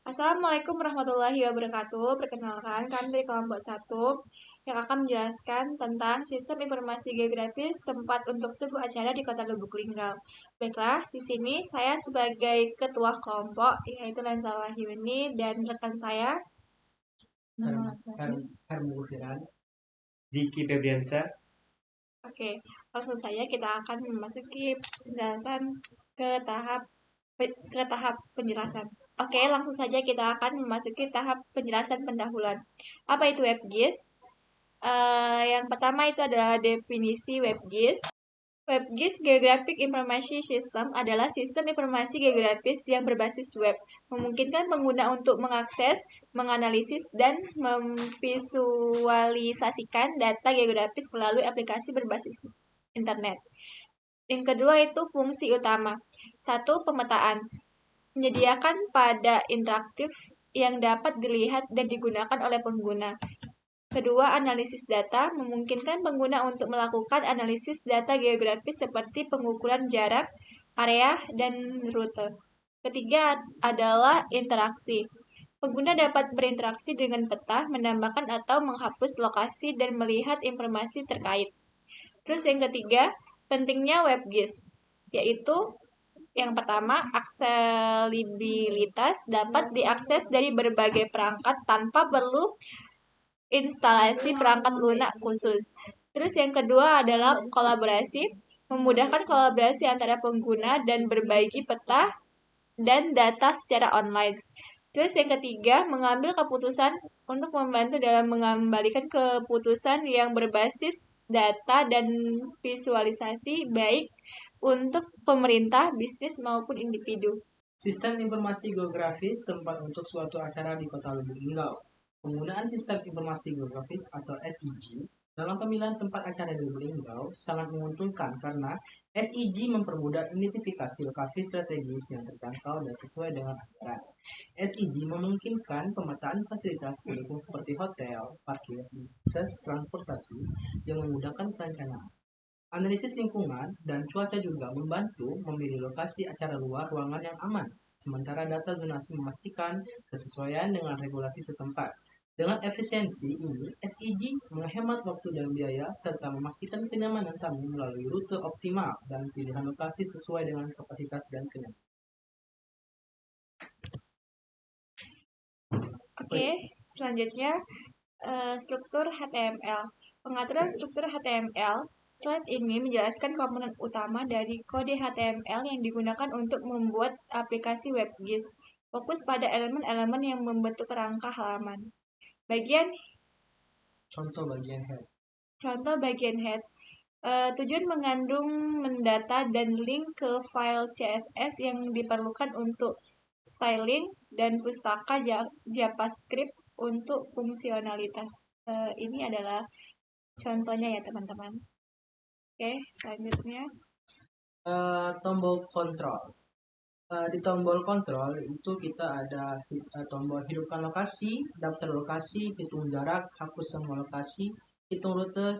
Assalamualaikum warahmatullahi wabarakatuh. Perkenalkan, kami dari kelompok 1 yang akan menjelaskan tentang sistem informasi geografis tempat untuk sebuah acara di Kota Lubuk Linggau. Baiklah, di sini saya sebagai ketua kelompok, yaitu Lensa Wahyuni, dan rekan saya, Hermu Firan, Diki Febriansa. Oke, langsung saja kita akan memasuki penjelasan ke tahap penjelasan. Oke, langsung saja kita akan memasuki tahap penjelasan pendahuluan. Apa itu WebGIS? Yang pertama itu adalah definisi WebGIS. WebGIS Geographic Information System adalah sistem informasi geografis yang berbasis web, memungkinkan pengguna untuk mengakses, menganalisis, dan memvisualisasikan data geografis melalui aplikasi berbasis internet. Yang kedua itu fungsi utama. 1. Pemetaan. Menyediakan pada interaktif yang dapat dilihat dan digunakan oleh pengguna. Kedua, analisis data memungkinkan pengguna untuk melakukan analisis data geografis seperti pengukuran jarak, area, dan rute. Ketiga adalah interaksi. Pengguna dapat berinteraksi dengan peta, menambahkan atau menghapus lokasi, dan melihat informasi terkait. Terus yang ketiga, pentingnya WebGIS, yaitu yang pertama, aksesibilitas dapat diakses dari berbagai perangkat tanpa perlu instalasi perangkat lunak khusus. Terus yang kedua adalah kolaborasi, memudahkan kolaborasi antara pengguna dan berbagi peta dan data secara online. Terus yang ketiga, mengambil keputusan untuk membantu dalam mengembalikan keputusan yang berbasis data dan visualisasi baik untuk pemerintah, bisnis maupun individu. Sistem informasi geografis tempat untuk suatu acara di Kota Lubuk Linggau. Penggunaan sistem informasi geografis atau SIG dalam pemilihan tempat acara di Lubuk Linggau sangat menguntungkan karena SIG mempermudah identifikasi lokasi strategis yang terjangkau dan sesuai dengan anggaran. SIG memungkinkan pemetaan fasilitas pendukung seperti hotel, parkir, akses transportasi yang memudahkan perencanaan. Analisis lingkungan dan cuaca juga membantu memilih lokasi acara luar ruangan yang aman, sementara data zonasi memastikan kesesuaian dengan regulasi setempat. Dengan efisiensi ini, SIG menghemat waktu dan biaya serta memastikan kenyamanan tamu melalui rute optimal dan pilihan lokasi sesuai dengan kapasitas dan kenyamanan. Oke, selanjutnya struktur HTML. Pengaturan struktur HTML. Slide ini menjelaskan komponen utama dari kode HTML yang digunakan untuk membuat aplikasi WebGIS. Fokus pada elemen-elemen yang membentuk rangka halaman. Contoh bagian head. Contoh bagian head. Tujuan mengandung mendata dan link ke file CSS yang diperlukan untuk styling dan pustaka JavaScript untuk fungsionalitas. Ini adalah contohnya ya teman-teman. Oke, selanjutnya. Tombol kontrol. Di tombol kontrol itu kita ada tombol hidupkan lokasi, daftar lokasi, hitung jarak, hapus semua lokasi, hitung rute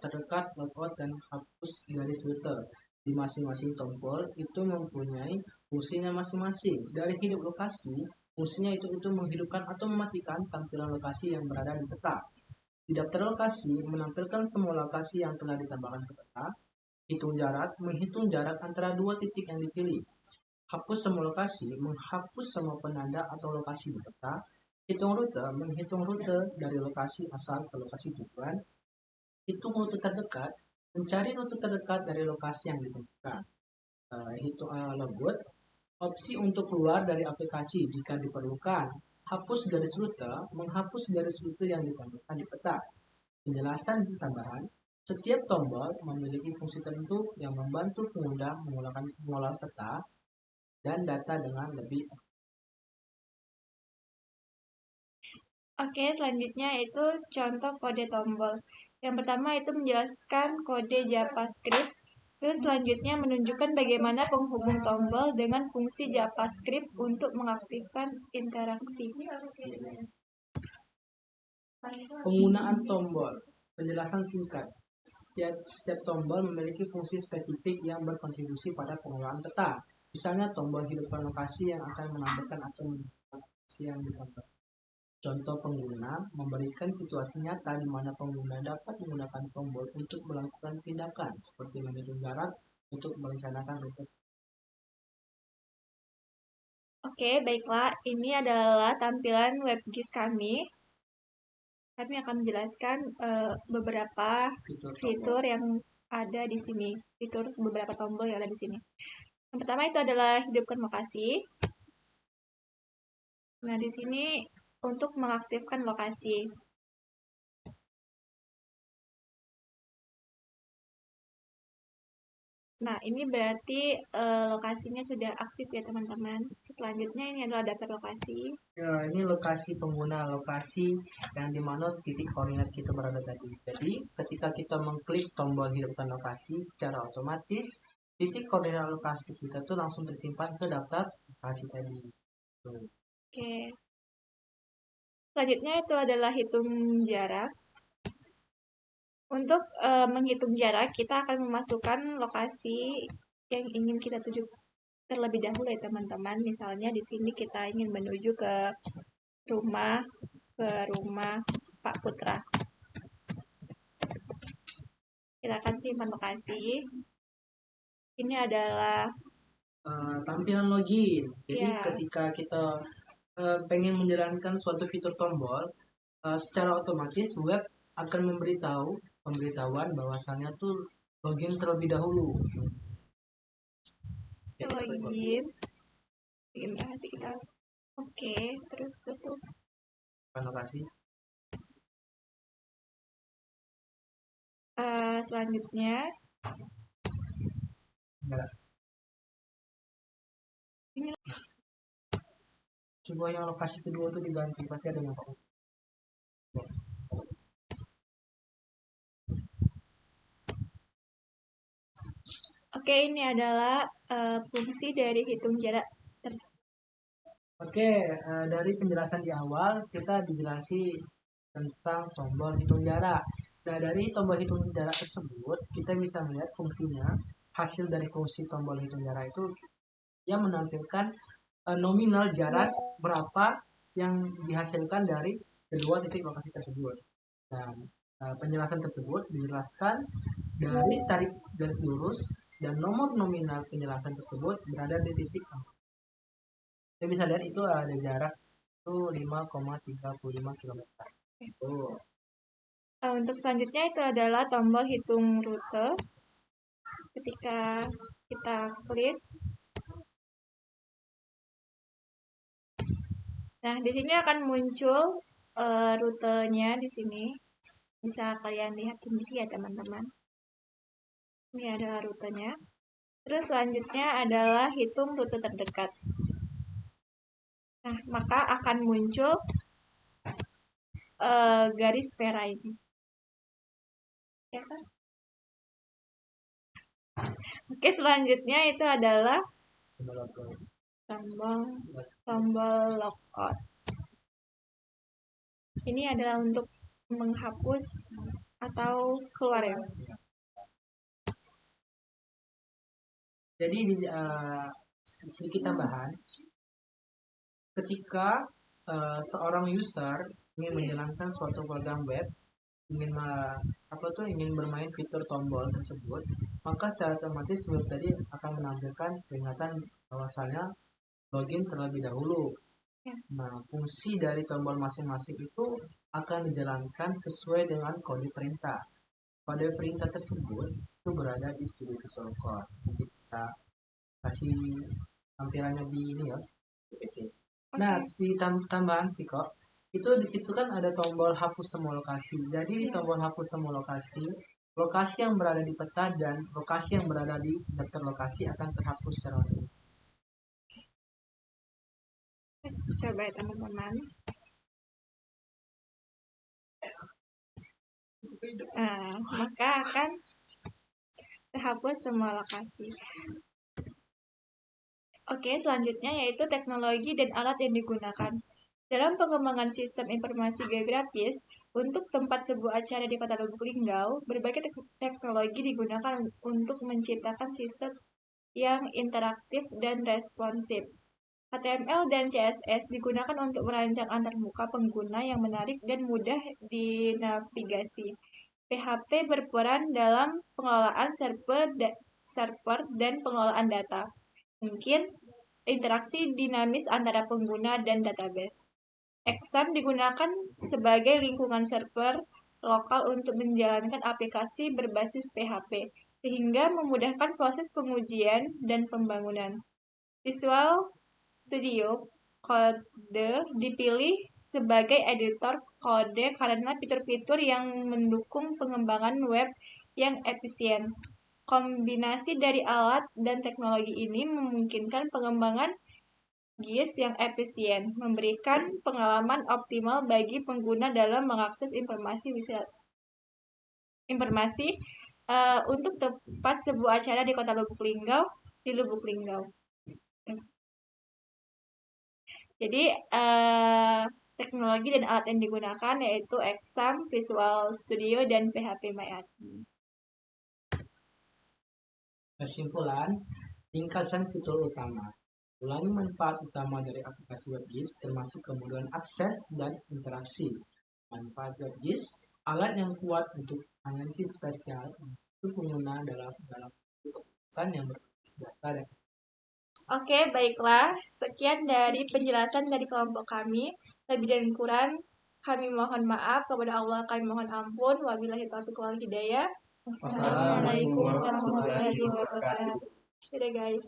terdekat, logout, dan hapus garis rute. Di masing-masing tombol itu mempunyai fungsinya masing-masing. Dari hidup lokasi, fungsinya itu menghidupkan atau mematikan tampilan lokasi yang berada di peta. Di daftar lokasi menampilkan semua lokasi yang telah ditambahkan ke peta. Hitung jarak, menghitung jarak antara dua titik yang dipilih. Hapus semua lokasi, menghapus semua penanda atau lokasi di peta. Hitung rute, menghitung rute dari lokasi asal ke lokasi tujuan. Hitung rute terdekat, mencari rute terdekat dari lokasi yang ditentukan. Hitung logout, opsi untuk keluar dari aplikasi jika diperlukan. Hapus garis rute, menghapus garis rute yang ditambahkan di peta. Penjelasan tambahan, setiap tombol memiliki fungsi tertentu yang membantu pengguna mengolah peta dan data dengan lebih. Oke, selanjutnya itu contoh kode tombol. Yang pertama itu menjelaskan kode JavaScript. Terus selanjutnya menunjukkan bagaimana penghubung tombol dengan fungsi JavaScript untuk mengaktifkan interaksi. Penggunaan tombol. Penjelasan singkat. Setiap tombol memiliki fungsi spesifik yang berkontribusi pada pengolahan peta. Misalnya tombol hidupkan lokasi yang akan menambahkan atau yang ditambah. Contoh pengguna memberikan situasi nyata di mana pengguna dapat menggunakan tombol untuk melakukan tindakan seperti menghitung jarak untuk merencanakan rute. Oke, baiklah. Ini adalah tampilan WebGIS kami. Kami akan menjelaskan beberapa fitur yang ada di sini. Fitur beberapa tombol yang ada di sini. Yang pertama itu adalah hidupkan lokasi. Nah, di sini untuk mengaktifkan lokasi. Nah, ini berarti lokasinya sudah aktif ya teman-teman. Selanjutnya ini adalah daftar lokasi. Ya, ini lokasi pengguna, lokasi yang dimana titik koordinat kita berada tadi. Jadi, ketika kita mengklik tombol hidupkan lokasi, secara otomatis titik koordinat lokasi kita tuh langsung tersimpan ke daftar lokasi tadi. Tuh. Oke. Selanjutnya itu adalah hitung jarak. Untuk menghitung jarak, kita akan memasukkan lokasi yang ingin kita tuju terlebih dahulu ya teman-teman. Misalnya di sini kita ingin menuju ke rumah Pak Putra. Kita akan simpan lokasi. Ini adalah tampilan login. Jadi ya, ketika kita pengen menjalankan suatu fitur tombol, secara otomatis web akan memberitahu pemberitahuan bahwasannya tuh login terlebih dahulu. login rahasia kita. Oke, terus tutup. Lokasi. Selanjutnya Ya. ini Coba yang lokasi kedua tuh diganti, pasti ada yang tahu. Oke, ini adalah fungsi dari hitung jarak. Oke, dari penjelasan di awal kita dijelasi tentang tombol hitung jarak. Nah, dari tombol hitung jarak tersebut kita bisa melihat fungsinya. Hasil dari fungsi tombol hitung jarak itu yang menampilkan nominal jarak berapa yang dihasilkan dari kedua titik lokasi tersebut. Dan penjelasan tersebut dijelaskan dari tarik garis lurus dan nomor nominal penjelasan tersebut berada di titik. Kita bisa lihat itu ada jarak itu 5,35 km. Itu. Untuk selanjutnya itu adalah tombol hitung rute. Ketika kita klik, nah di sini akan muncul rutenya di sini. Bisa kalian lihat sendiri ya teman-teman. Ini adalah rutenya. Terus selanjutnya adalah hitung rute terdekat. Nah, maka akan muncul garis merah ini. Ya kan? Oke, selanjutnya itu adalah tombol logout. Ini adalah untuk menghapus atau keluar ya. Jadi sedikit tambahan, ketika seorang user ingin menjalankan suatu program web, ingin bermain fitur tombol tersebut, maka secara otomatis web tadi akan menampilkan peringatan bahwasannya login terlebih dahulu. Ya. Nah, fungsi dari tombol masing-masing itu akan dijalankan sesuai dengan kode perintah. Kode perintah tersebut itu berada di Studio Visual Code. Jadi kita kasih tampilannya di ini ya. Okay. Nah, di tambahan sih kok, itu di situ kan ada tombol hapus semua lokasi. Jadi di tombol hapus semua lokasi, lokasi yang berada di peta dan lokasi yang berada di daftar lokasi akan terhapus secara otomatis. Coba ya teman-teman. Nah, maka akan terhapus semua lokasi. Oke, selanjutnya yaitu teknologi dan alat yang digunakan. Dalam pengembangan sistem informasi geografis, untuk tempat sebuah acara di Kota Lubuk Linggau, berbagai teknologi digunakan untuk menciptakan sistem yang interaktif dan responsif. HTML dan CSS digunakan untuk merancang antarmuka pengguna yang menarik dan mudah dinavigasi. PHP berperan dalam pengelolaan server dan pengelolaan data. Mungkin interaksi dinamis antara pengguna dan database. Exam digunakan sebagai lingkungan server lokal untuk menjalankan aplikasi berbasis PHP, sehingga memudahkan proses pengujian dan pembangunan. Visual Studio Code dipilih sebagai editor kode karena fitur-fitur yang mendukung pengembangan web yang efisien. Kombinasi dari alat dan teknologi ini memungkinkan pengembangan GIS yang efisien, memberikan pengalaman optimal bagi pengguna dalam mengakses informasi untuk tempat sebuah acara di Kota Lubuk Linggau, di Lubuk Linggau. Jadi teknologi dan alat yang digunakan yaitu Exam, Visual Studio, dan PHP MyAdmin. Kesimpulan, ringkasan fitur utama. Ulangi manfaat utama dari aplikasi WebGIS termasuk kemudahan akses dan interaksi. Manfaat WebGIS, alat yang kuat untuk analisis spesial untuk pengguna dalam keputusan yang berbasis data dan Oke, baiklah. Sekian dari penjelasan dari kelompok kami. Lebih dan kurang kami mohon maaf, kepada Allah kami mohon ampun. Wabillahi taufiq wal hidayah. Wassalamualaikum warahmatullahi wabarakatuh. Dadah guys.